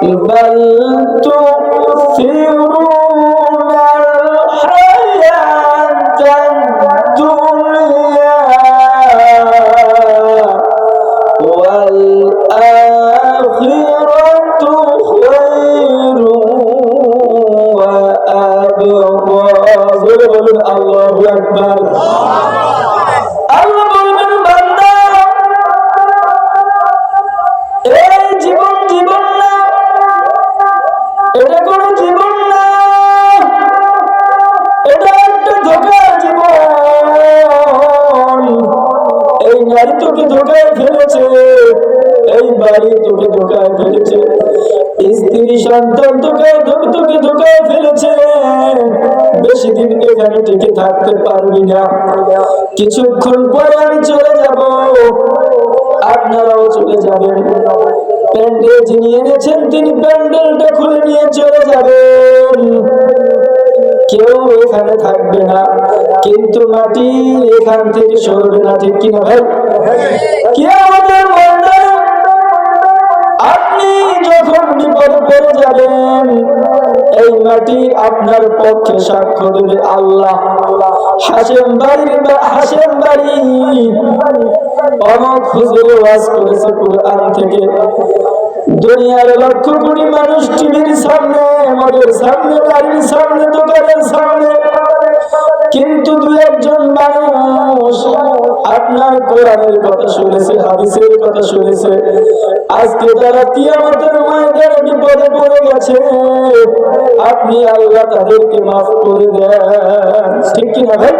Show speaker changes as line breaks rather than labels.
بل تؤثرون الحياة الدنيا والآخرة خير وأبقى. الله أكبر. নারী তোকে ধোকায় ফেলেছে, এই বাড়ি তোকে ধোকায় ফেলেছে, স্ত্রী সন্তান তোকে ধোকায় ফেলেছে। বেশি দিন এখানে টিকে থাকতে পারবি না, কিছুক্ষণ পরে আমি চলে যাব, আপনারাও চলে যাবেন। প্যান্ডেল যিনি এনেছেন তিনি প্যান্ডেলটা খুলে নিয়ে চলে যাবেন, কেউ এখানে থাকবে না, কিন্তু মাটি এখান থেকে সরবে না, ঠিক কিনা ভাই? কিয়ামতের ময়দানে আপনি যখন বিপদে পড়ে যাবেন, এই মাটি আপনার পক্ষে সাক্ষ্য দেবে আল্লাহ, হাশেম বাড়ি অমক হুজুর ওয়াজ করেছে কুরআন থেকে। দুনিয়ার লক্ষ কোটি মানুষ টিভির সামনে, আমাদের সামনে, গাড়ির সামনে, দোকানের সামনে, কিন্তু দু একজন মানুষ আপনার কোরআনের কথা শুনেছে, হাদিসের কথা শুনেছে, আজকে তারা কিয়ামতের ময়দানে বিপদে পড়ে গেছে। আপনি আল্লাহ তাদেরকে মাফ করে দেন, ঠিক কিনা ভাই?